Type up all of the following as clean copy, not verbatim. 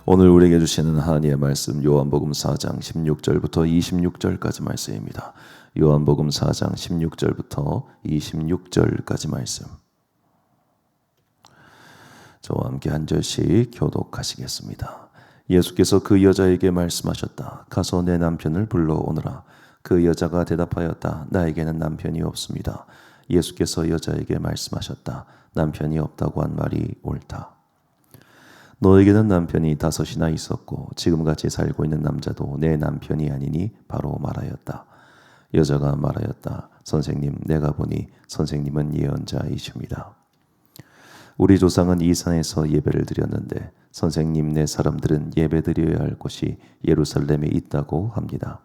오늘 우리에게 주시는 하나님의 말씀 요한복음 4장 16절부터 26절까지 말씀입니다. 요한복음 4장 16절부터 26절까지 말씀. 저와 함께 한 절씩 교독하시겠습니다. 예수께서 그 여자에게 말씀하셨다. 가서 내 남편을 불러오너라. 그 여자가 대답하였다. 나에게는 남편이 없습니다. 예수께서 여자에게 말씀하셨다. 남편이 없다고 한 말이 옳다. 너에게는 남편이 5이나 있었고 지금같이 살고 있는 남자도 내 남편이 아니니 바로 말하였다. 여자가 말하였다. 선생님, 내가 보니 선생님은 예언자이십니다. 우리 조상은 이 산에서 예배를 드렸는데 선생님, 내 사람들은 예배 드려야 할 곳이 예루살렘에 있다고 합니다.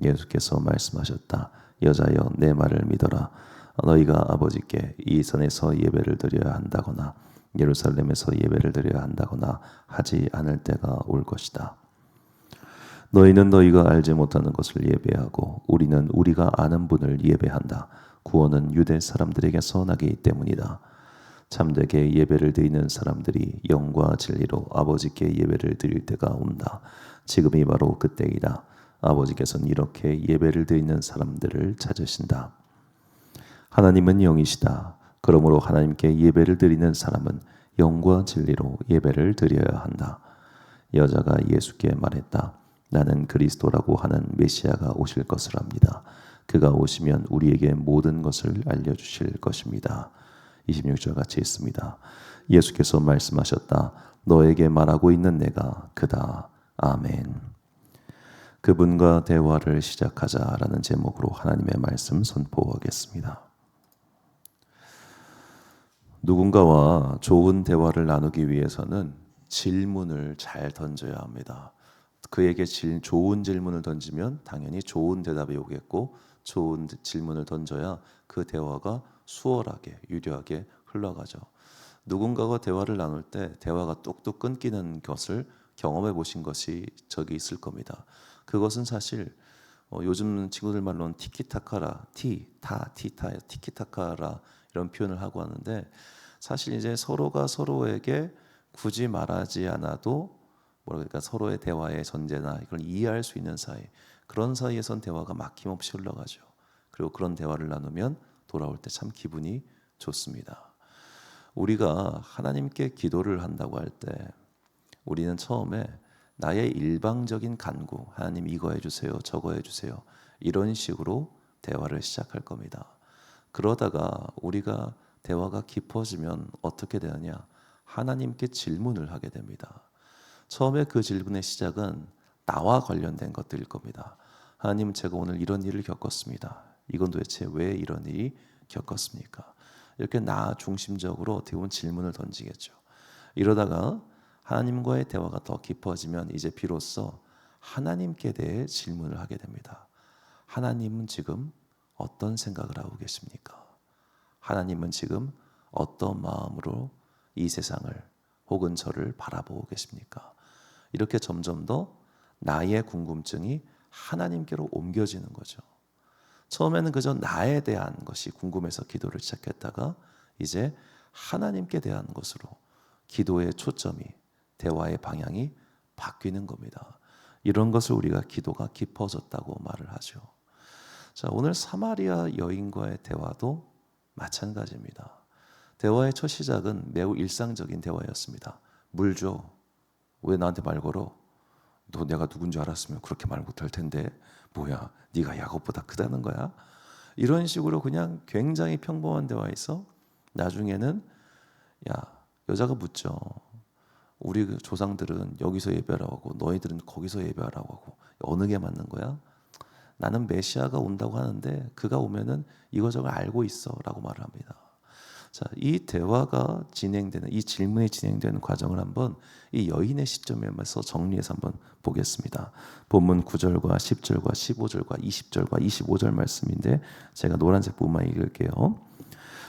예수께서 말씀하셨다. 여자여, 내 말을 믿어라. 너희가 아버지께 이 산에서 예배를 드려야 한다거나 예루살렘에서 예배를 드려야 한다거나 하지 않을 때가 올 것이다. 너희는 너희가 알지 못하는 것을 예배하고 우리는 우리가 아는 분을 예배한다. 구원은 유대 사람들에게서 나기 때문이다. 참되게 예배를 드리는 사람들이 영과 진리로 아버지께 예배를 드릴 때가 온다. 지금이 바로 그때이다. 아버지께서는 이렇게 예배를 드리는 사람들을 찾으신다. 하나님은 영이시다. 그러므로 하나님께 예배를 드리는 사람은 영과 진리로 예배를 드려야 한다. 여자가 예수께 말했다. 나는 그리스도라고 하는 메시아가 오실 것을 압니다. 그가 오시면 우리에게 모든 것을 알려주실 것입니다. 26절 같이 있습니다. 예수께서 말씀하셨다. 너에게 말하고 있는 내가 그다. 아멘. 그분과 대화를 시작하자라는 제목으로 하나님의 말씀 선포하겠습니다. 누군가와 좋은 대화를 나누기 위해서는 질문을 잘 던져야 합니다. 그에게 좋은 질문을 던지면 당연히 좋은 대답이 오겠고, 좋은 질문을 던져야 그 대화가 수월하게 유려하게 흘러가죠. 누군가와 대화를 나눌 때 대화가 뚝뚝 끊기는 것을 경험해 보신 것이 적이 있을 겁니다. 그것은 사실 요즘 친구들 말로는 티키타카라, 티키타카라 이런 표현을 하고 하는데, 사실 이제 서로가 서로에게 굳이 말하지 않아도 그러니까 서로의 대화의 전제나 이걸 이해할 수 있는 사이, 그런 사이에선 대화가 막힘없이 흘러가죠. 그리고 그런 대화를 나누면 돌아올 때 참 기분이 좋습니다. 우리가 하나님께 기도를 한다고 할 때 우리는 처음에 나의 일방적인 간구, 하나님 이거 해주세요, 저거 해주세요, 이런 식으로 대화를 시작할 겁니다. 그러다가 우리가 대화가 깊어지면 어떻게 되느냐? 하나님께 질문을 하게 됩니다. 처음에 그 질문의 시작은 나와 관련된 것들일 겁니다. 하나님, 제가 오늘 이런 일을 겪었습니다. 이건 도대체 왜 이런 일이 겪었습니까? 이렇게 나 중심적으로 어떻게 보면 질문을 던지겠죠. 이러다가 하나님과의 대화가 더 깊어지면 이제 비로소 하나님께 대해 질문을 하게 됩니다. 하나님은 지금 어떤 생각을 하고 계십니까? 하나님은 지금 어떤 마음으로 이 세상을 혹은 저를 바라보고 계십니까? 이렇게 점점 더 나의 궁금증이 하나님께로 옮겨지는 거죠. 처음에는 그저 나에 대한 것이 궁금해서 기도를 시작했다가 이제 하나님께 대한 것으로 기도의 초점이, 대화의 방향이 바뀌는 겁니다. 이런 것을 우리가 기도가 깊어졌다고 말을 하죠. 자, 오늘 사마리아 여인과의 대화도 마찬가지입니다. 대화의 첫 시작은 매우 일상적인 대화였습니다. 물 줘. 왜 나한테 말 걸어? 너 내가 누군지 알았으면 그렇게 말 못할 텐데 뭐야, 네가 야곱보다 크다는 거야? 이런 식으로 그냥 굉장히 평범한 대화에서 나중에는 여자가 묻죠. 우리 조상들은 여기서 예배하라고 하고 너희들은 거기서 예배하라고 하고 어느 게 맞는 거야? 나는 메시아가 온다고 하는데 그가 오면은 이거저거 알고 있어 라고 말을 합니다. 자, 이 대화가 진행되는, 이 질문이 진행되는 과정을 한번 이 여인의 시점에서 정리해서 한번 보겠습니다. 본문 9절과 10절과 15절과 20절과 25절 말씀인데 제가 노란색 부분만 읽을게요.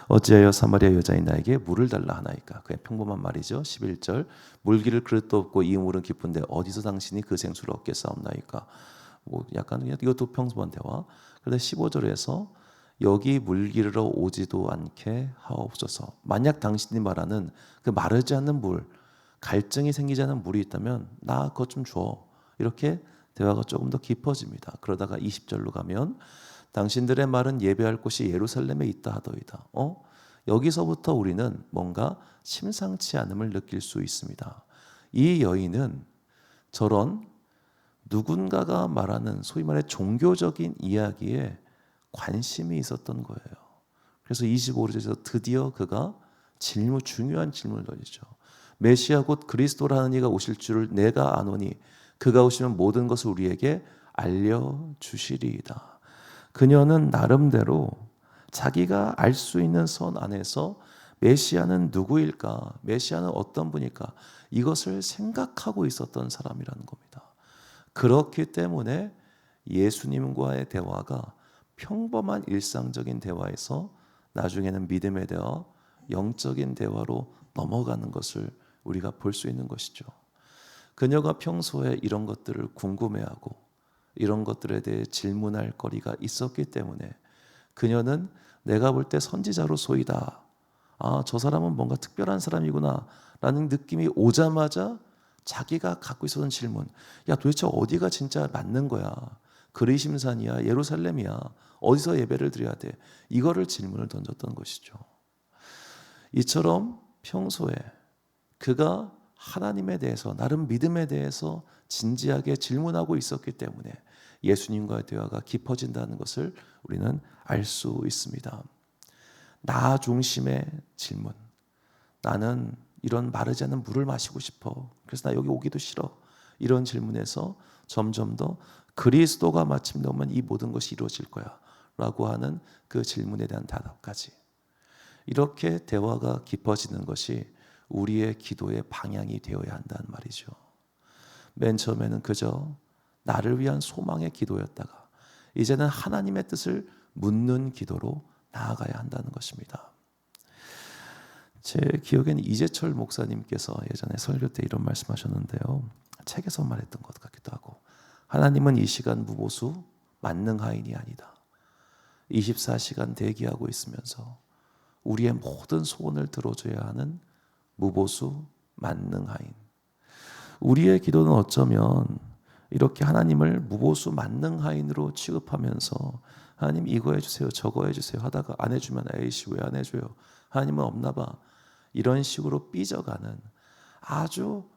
어찌하여 사마리아 여자인 나에게 물을 달라 하나이까? 그냥 평범한 말이죠. 11절, 물기를 그릇도 없고 이 물은 깊은데 어디서 당신이 그 생수를 얻겠사옵나이까? 약간 그냥 이것도 평범한 대화. 그런데 15절에서 여기 물기르러 오지도 않게 하옵소서. 만약 당신이 말하는 그 마르지 않는 물, 갈증이 생기지 않은 물이 있다면 나 그것 좀 줘. 이렇게 대화가 조금 더 깊어집니다. 그러다가 20절로 가면 당신들의 말은 예배할 곳이 예루살렘에 있다 하더이다. 여기서부터 우리는 뭔가 심상치 않음을 느낄 수 있습니다. 이 여인은 저런 누군가가 말하는 소위 말해 종교적인 이야기에 관심이 있었던 거예요. 그래서 25절에서 드디어 그가 중요한 질문을 던지죠. 메시아 곧 그리스도라는 이가 오실 줄을 내가 아노니 그가 오시면 모든 것을 우리에게 알려주시리이다. 그녀는 나름대로 자기가 알 수 있는 선 안에서 메시아는 누구일까? 메시아는 어떤 분일까? 이것을 생각하고 있었던 사람이라는 겁니다. 그렇기 때문에 예수님과의 대화가 평범한 일상적인 대화에서 나중에는 믿음의 대화, 영적인 대화로 넘어가는 것을 우리가 볼 수 있는 것이죠. 그녀가 평소에 이런 것들을 궁금해하고 이런 것들에 대해 질문할 거리가 있었기 때문에 그녀는 내가 볼 때 선지자로소이다. 저 사람은 뭔가 특별한 사람이구나 라는 느낌이 오자마자 자기가 갖고 있었던 질문, 야 도대체 어디가 진짜 맞는 거야? 그리심산이야? 예루살렘이야? 어디서 예배를 드려야 돼? 이거를 질문을 던졌던 것이죠. 이처럼 평소에 그가 하나님에 대해서 나름 믿음에 대해서 진지하게 질문하고 있었기 때문에 예수님과의 대화가 깊어진다는 것을 우리는 알 수 있습니다. 나 중심의 질문. 나는 이런 마르지 않는 물을 마시고 싶어. 그래서 나 여기 오기도 싫어. 이런 질문에서 점점 더 그리스도가 마침내 오면 이 모든 것이 이루어질 거야 라고 하는 그 질문에 대한 답까지. 이렇게 대화가 깊어지는 것이 우리의 기도의 방향이 되어야 한다는 말이죠. 맨 처음에는 그저 나를 위한 소망의 기도였다가 이제는 하나님의 뜻을 묻는 기도로 나아가야 한다는 것입니다. 제 기억에는 이재철 목사님께서 예전에 설교 때 이런 말씀하셨는데요. 책에서 말했던 것 같기도 하고, 하나님은 이 시간 무보수 만능하인이 아니다. 24시간 대기하고 있으면서 우리의 모든 소원을 들어줘야 하는 무보수 만능하인. 우리의 기도는 어쩌면 이렇게 하나님을 무보수 만능하인으로 취급하면서 하나님 이거 해주세요 저거 해주세요 하다가 안 해주면 에이씨 왜 안 해줘요, 하나님은 없나 봐, 이런 식으로 삐져가는 아주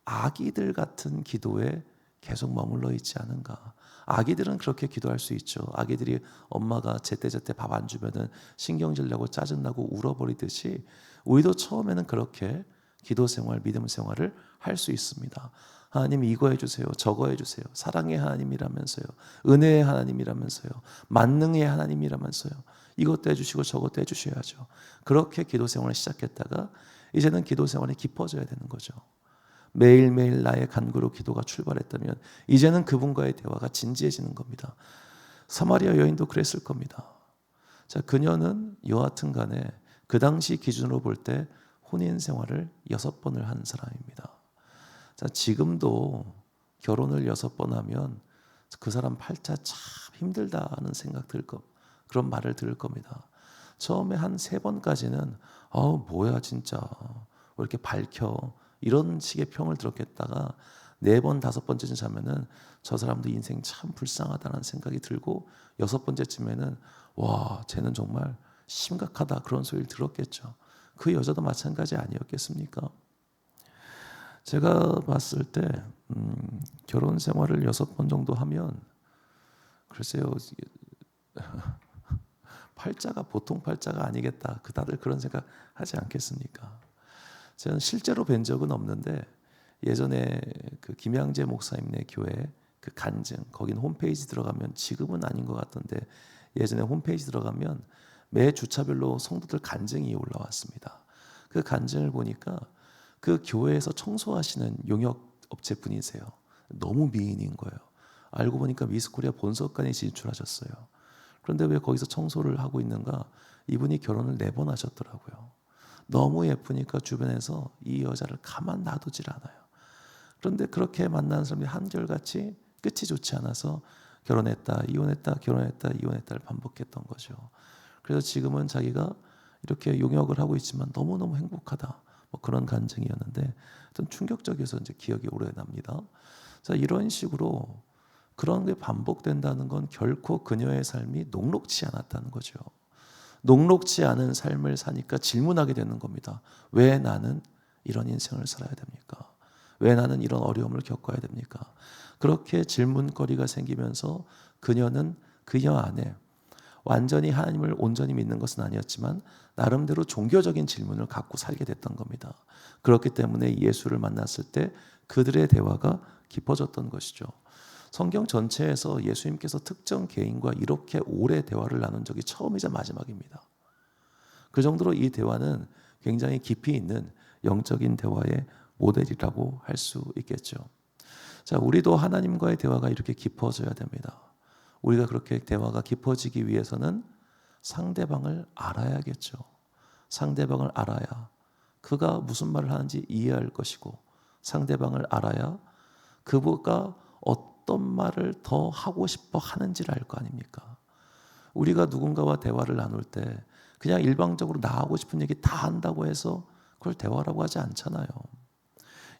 아기들 같은 기도에 계속 머물러 있지 않은가. 아기들은 그렇게 기도할 수 있죠. 아기들이 엄마가 제때제때 밥 안 주면은 신경질 내고 짜증나고 울어버리듯이 우리도 처음에는 그렇게 기도 생활, 믿음 생활을 할 수 있습니다. 하나님 이거 해주세요 저거 해주세요, 사랑의 하나님이라면서요, 은혜의 하나님이라면서요, 만능의 하나님이라면서요, 이것도 해주시고 저것도 해주셔야죠. 그렇게 기도 생활을 시작했다가 이제는 기도 생활이 깊어져야 되는 거죠. 매일매일 나의 간구로 기도가 출발했다면 이제는 그분과의 대화가 진지해지는 겁니다. 사마리아 여인도 그랬을 겁니다. 자, 그녀는 여하튼 간에 그 당시 기준으로 볼 때 혼인 생활을 6번을 한 사람입니다. 자, 지금도 결혼을 6번 하면 그 사람 팔자 참 힘들다는 생각 들 거, 그런 말을 들을 겁니다. 처음에 한 3번까지는 뭐야 진짜 왜 이렇게 밝혀, 이런 식의 평을 들었겠다가 4번, 5번째쯤 자면은 저 사람도 인생 참 불쌍하다는 생각이 들고 6번째쯤에는 와 쟤는 정말 심각하다 그런 소리를 들었겠죠. 그 여자도 마찬가지 아니었겠습니까? 제가 봤을 때 결혼 생활을 6번 정도 하면 글쎄요 팔자가 보통 팔자가 아니겠다, 그 다들 그런 생각 하지 않겠습니까? 저는 실제로 뵌 적은 없는데 예전에 그 김양재 목사님네 교회 그 간증, 거긴 홈페이지 들어가면 지금은 아닌 것 같던데 예전에 홈페이지 들어가면 매 주차별로 성도들 간증이 올라왔습니다. 그 간증을 보니까 그 교회에서 청소하시는 용역업체 분이세요. 너무 미인인 거예요. 알고 보니까 미스코리아 본석관에 진출하셨어요. 그런데 왜 거기서 청소를 하고 있는가? 이분이 결혼을 4번 하셨더라고요. 너무 예쁘니까 주변에서 이 여자를 가만 놔두질 않아요. 그런데 그렇게 만난 사람이 한결같이 끝이 좋지 않아서 결혼했다 이혼했다 결혼했다 이혼했다를 반복했던 거죠. 그래서 지금은 자기가 이렇게 용역을 하고 있지만 너무너무 행복하다, 뭐 그런 간증이었는데 좀 충격적이어서 이제 기억이 오래 납니다. 자, 이런 식으로 그런 게 반복된다는 건 결코 그녀의 삶이 녹록지 않았다는 거죠. 녹록지 않은 삶을 사니까 질문하게 되는 겁니다. 왜 나는 이런 인생을 살아야 됩니까? 왜 나는 이런 어려움을 겪어야 됩니까? 그렇게 질문거리가 생기면서 그녀는 그녀 안에 완전히 하나님을 온전히 믿는 것은 아니었지만 나름대로 종교적인 질문을 갖고 살게 됐던 겁니다. 그렇기 때문에 예수를 만났을 때 그들의 대화가 깊어졌던 것이죠. 성경 전체에서 예수님께서 특정 개인과 이렇게 오래 대화를 나눈 적이 처음이자 마지막입니다. 그 정도로 이 대화는 굉장히 깊이 있는 영적인 대화의 모델이라고 할 수 있겠죠. 자, 우리도 하나님과의 대화가 이렇게 깊어져야 됩니다. 우리가 그렇게 대화가 깊어지기 위해서는 상대방을 알아야겠죠. 상대방을 알아야 그가 무슨 말을 하는지 이해할 것이고, 상대방을 알아야 그가 어떤 말을 더 하고 싶어 하는지를 알 거 아닙니까? 우리가 누군가와 대화를 나눌 때 그냥 일방적으로 나 하고 싶은 얘기 다 한다고 해서 그걸 대화라고 하지 않잖아요.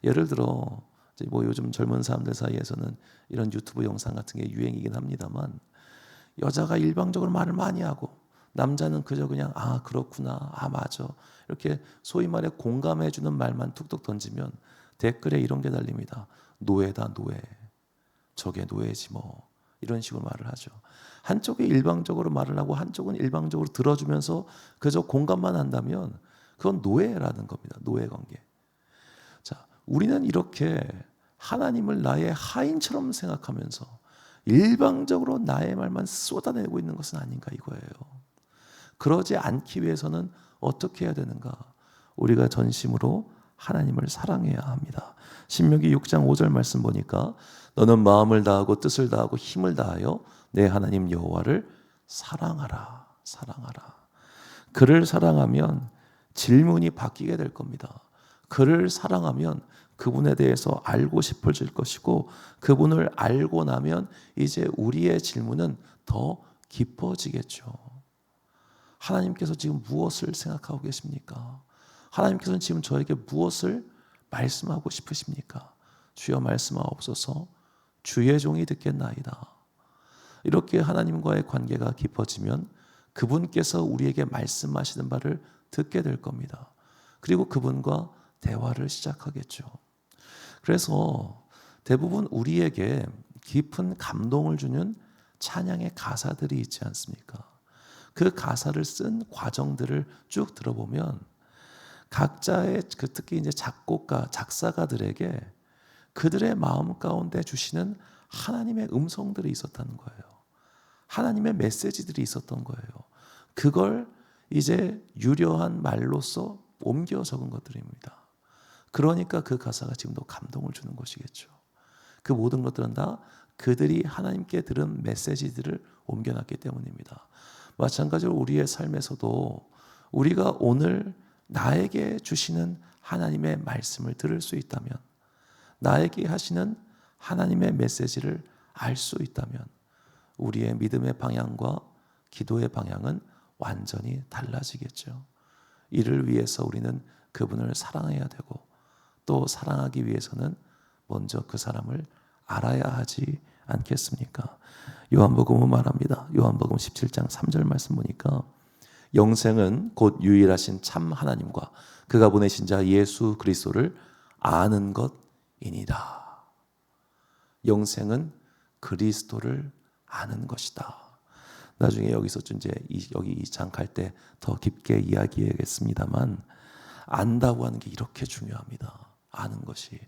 예를 들어 뭐 요즘 젊은 사람들 사이에서는 이런 유튜브 영상 같은 게 유행이긴 합니다만, 여자가 일방적으로 말을 많이 하고 남자는 그저 그냥 아 그렇구나, 아 맞아, 이렇게 소위 말해 공감해 주는 말만 툭툭 던지면 댓글에 이런 게 달립니다. 노예다 노예, 저게 노예지 뭐, 이런 식으로 말을 하죠. 한쪽이 일방적으로 말을 하고 한쪽은 일방적으로 들어주면서 그저 공감만 한다면 그건 노예라는 겁니다. 노예 관계. 자, 우리는 이렇게 하나님을 나의 하인처럼 생각하면서 일방적으로 나의 말만 쏟아내고 있는 것은 아닌가 이거예요. 그러지 않기 위해서는 어떻게 해야 되는가? 우리가 전심으로 하나님을 사랑해야 합니다. 신명기 6장 5절 말씀 보니까 너는 마음을 다하고 뜻을 다하고 힘을 다하여 내 하나님 여호와를 사랑하라. 사랑하라. 그를 사랑하면 질문이 바뀌게 될 겁니다. 그를 사랑하면 그분에 대해서 알고 싶어질 것이고, 그분을 알고 나면 이제 우리의 질문은 더 깊어지겠죠. 하나님께서 지금 무엇을 생각하고 계십니까? 하나님께서는 지금 저에게 무엇을 말씀하고 싶으십니까? 주여 말씀하옵소서. 주의 종이 듣겠나이다. 이렇게 하나님과의 관계가 깊어지면 그분께서 우리에게 말씀하시는 바를 듣게 될 겁니다. 그리고 그분과 대화를 시작하겠죠. 그래서 대부분 우리에게 깊은 감동을 주는 찬양의 가사들이 있지 않습니까? 그 가사를 쓴 과정들을 쭉 들어보면 각자의 특히 이제 작곡가, 작사가들에게 그들의 마음 가운데 주시는 하나님의 음성들이 있었다는 거예요. 하나님의 메시지들이 있었던 거예요. 그걸 이제 유려한 말로써 옮겨 적은 것들입니다. 그러니까 그 가사가 지금도 감동을 주는 것이겠죠. 그 모든 것들은 다 그들이 하나님께 들은 메시지들을 옮겨놨기 때문입니다. 마찬가지로 우리의 삶에서도 우리가 오늘 나에게 주시는 하나님의 말씀을 들을 수 있다면, 나에게 하시는 하나님의 메시지를 알 수 있다면 우리의 믿음의 방향과 기도의 방향은 완전히 달라지겠죠. 이를 위해서 우리는 그분을 사랑해야 되고, 또 사랑하기 위해서는 먼저 그 사람을 알아야 하지 않겠습니까? 요한복음은 말합니다. 요한복음 17장 3절 말씀 보니까 영생은 곧 유일하신 참 하나님과 그가 보내신 자 예수 그리스도를 아는 것이니라. 영생은 그리스도를 아는 것이다. 나중에 여기서 이제 여기 이 장 갈 때 더 깊게 이야기하겠습니다만, 안다고 하는 게 이렇게 중요합니다. 아는 것이,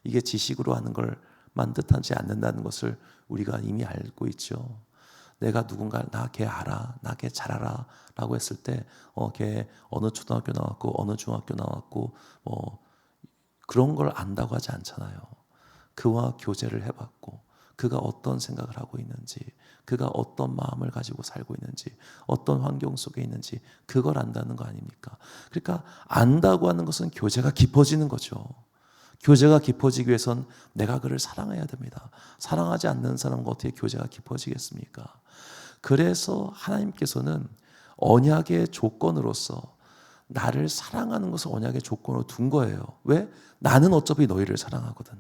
이게 지식으로 아는 걸만 뜻하지 않는다는 것을 우리가 이미 알고 있죠. 내가 누군가 나 걔 알아, 나 걔 잘 알아 라고 했을 때 걔 어느 초등학교 나왔고 어느 중학교 나왔고 뭐 그런 걸 안다고 하지 않잖아요. 그와 교제를 해봤고 그가 어떤 생각을 하고 있는지, 그가 어떤 마음을 가지고 살고 있는지, 어떤 환경 속에 있는지, 그걸 안다는 거 아닙니까? 그러니까 안다고 하는 것은 교제가 깊어지는 거죠. 교제가 깊어지기 위해선 내가 그를 사랑해야 됩니다. 사랑하지 않는 사람과 어떻게 교제가 깊어지겠습니까? 그래서 하나님께서는 언약의 조건으로서 나를 사랑하는 것을 언약의 조건으로 둔 거예요. 왜? 나는 어차피 너희를 사랑하거든.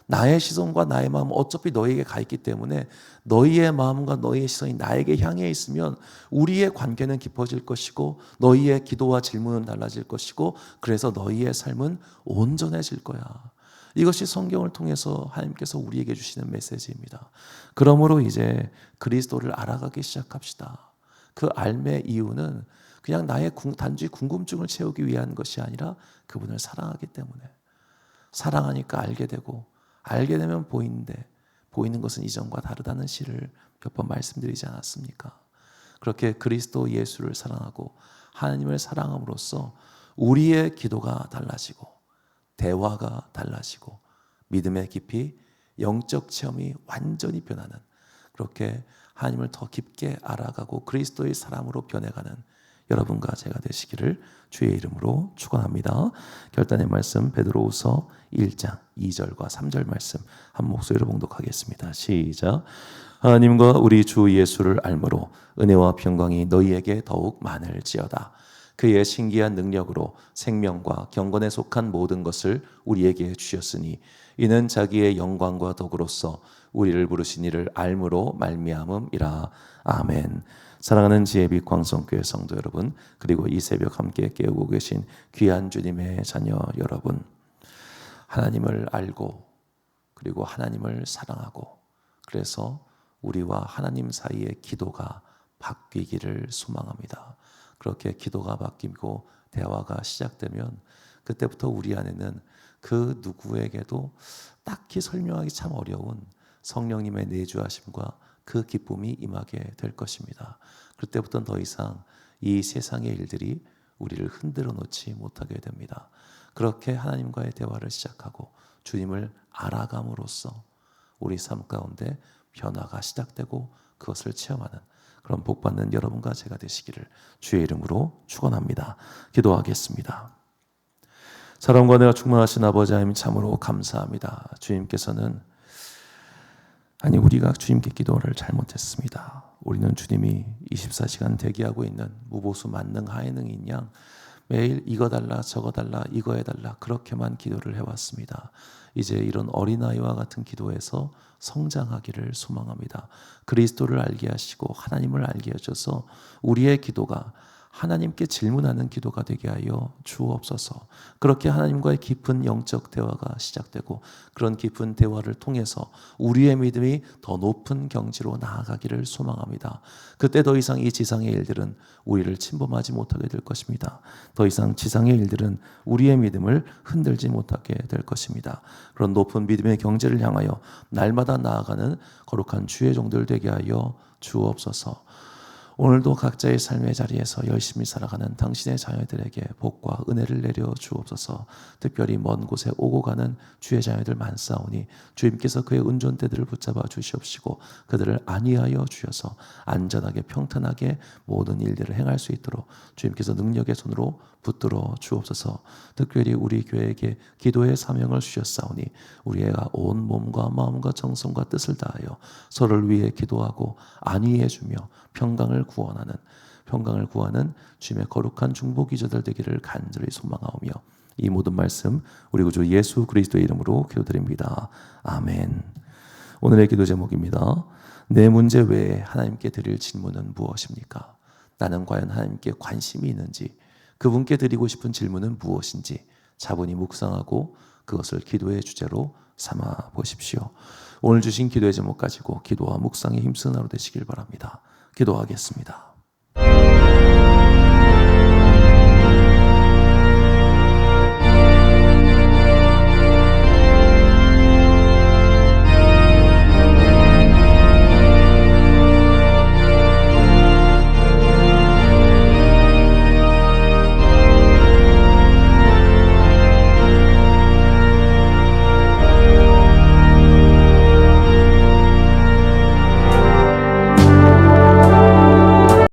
나의 시선과 나의 마음은 어차피 너희에게 가 있기 때문에 너희의 마음과 너희의 시선이 나에게 향해 있으면 우리의 관계는 깊어질 것이고 너희의 기도와 질문은 달라질 것이고 그래서 너희의 삶은 온전해질 거야. 이것이 성경을 통해서 하나님께서 우리에게 주시는 메시지입니다. 그러므로 이제 그리스도를 알아가기 시작합시다. 그 알매 이유는 그냥 나의 단지 궁금증을 채우기 위한 것이 아니라 그분을 사랑하기 때문에 사랑하니까 알게 되고 알게 되면 보이는데 보이는 것은 이전과 다르다는 시를 몇 번 말씀드리지 않았습니까? 그렇게 그리스도 예수를 사랑하고 하나님을 사랑함으로써 우리의 기도가 달라지고 대화가 달라지고 믿음의 깊이 영적 체험이 완전히 변하는 그렇게 하나님을 더 깊게 알아가고 그리스도의 사람으로 변해가는 여러분과 제가 되시기를 주의 이름으로 축원합니다. 결단의 말씀 베드로후서 1장 2절과 3절 말씀 한 목소리로 봉독하겠습니다. 시작. 하나님과 우리 주 예수를 알므로 은혜와 평강이 너희에게 더욱 많을지어다. 그의 신기한 능력으로 생명과 경건에 속한 모든 것을 우리에게 주셨으니 이는 자기의 영광과 덕으로서 우리를 부르신 이를 알므로 말미암음이라. 아멘. 사랑하는 지혜빛 광성교회 성도 여러분, 그리고 이 새벽 함께 깨우고 계신 귀한 주님의 자녀 여러분, 하나님을 알고 그리고 하나님을 사랑하고 그래서 우리와 하나님 사이의 기도가 바뀌기를 소망합니다. 그렇게 기도가 바뀌고 대화가 시작되면 그때부터 우리 안에는 그 누구에게도 딱히 설명하기 참 어려운 성령님의 내주하심과 그 기쁨이 임하게 될 것입니다. 그때부터는 더 이상 이 세상의 일들이 우리를 흔들어 놓지 못하게 됩니다. 그렇게 하나님과의 대화를 시작하고 주님을 알아감으로써 우리 삶 가운데 변화가 시작되고 그것을 체험하는 그런 복받는 여러분과 제가 되시기를 주의 이름으로 축원합니다. 기도하겠습니다. 사랑과 은혜가 충만하신 아버지 하나님 참으로 감사합니다. 주님께서는 우리가 주님께 기도를 잘못했습니다. 우리는 주님이 24시간 대기하고 있는 무보수 만능 하에능인 양 매일 이거 달라 저거 달라 이거 해달라 그렇게만 기도를 해왔습니다. 이제 이런 어린아이와 같은 기도에서 성장하기를 소망합니다. 그리스도를 알게 하시고 하나님을 알게 하셔서 우리의 기도가 하나님께 질문하는 기도가 되게 하여 주옵소서. 그렇게 하나님과의 깊은 영적 대화가 시작되고 그런 깊은 대화를 통해서 우리의 믿음이 더 높은 경지로 나아가기를 소망합니다. 그때 더 이상 이 지상의 일들은 우리를 침범하지 못하게 될 것입니다. 더 이상 지상의 일들은 우리의 믿음을 흔들지 못하게 될 것입니다. 그런 높은 믿음의 경지를 향하여 날마다 나아가는 거룩한 주의 종들 되게 하여 주옵소서. 오늘도 각자의 삶의 자리에서 열심히 살아가는 당신의 자녀들에게 복과 은혜를 내려 주옵소서. 특별히 먼 곳에 오고 가는 주의 자녀들 많사오니 주님께서 그의 운전대들을 붙잡아 주시옵시고 그들을 안위하여 주셔서 안전하게 평탄하게 모든 일들을 행할 수 있도록 주님께서 능력의 손으로 붙들어 주옵소서. 특별히 우리 교회에게 기도의 사명을 주셨사오니 우리가 온 몸과 마음과 정성과 뜻을 다하여 서로를 위해 기도하고 안위해 주며 평강을 구하는 주님의 거룩한 중보기도들 되기를 간절히 소망하오며 이 모든 말씀 우리 구주 예수 그리스도의 이름으로 기도드립니다. 아멘. 오늘의 기도 제목입니다. 내 문제 외에 하나님께 드릴 질문은 무엇입니까? 나는 과연 하나님께 관심이 있는지, 그분께 드리고 싶은 질문은 무엇인지 차분히 묵상하고 그것을 기도의 주제로 삼아 보십시오. 오늘 주신 기도의 제목 가지고 기도와 묵상에 힘쓰는 하루 되시길 바랍니다. 기도하겠습니다.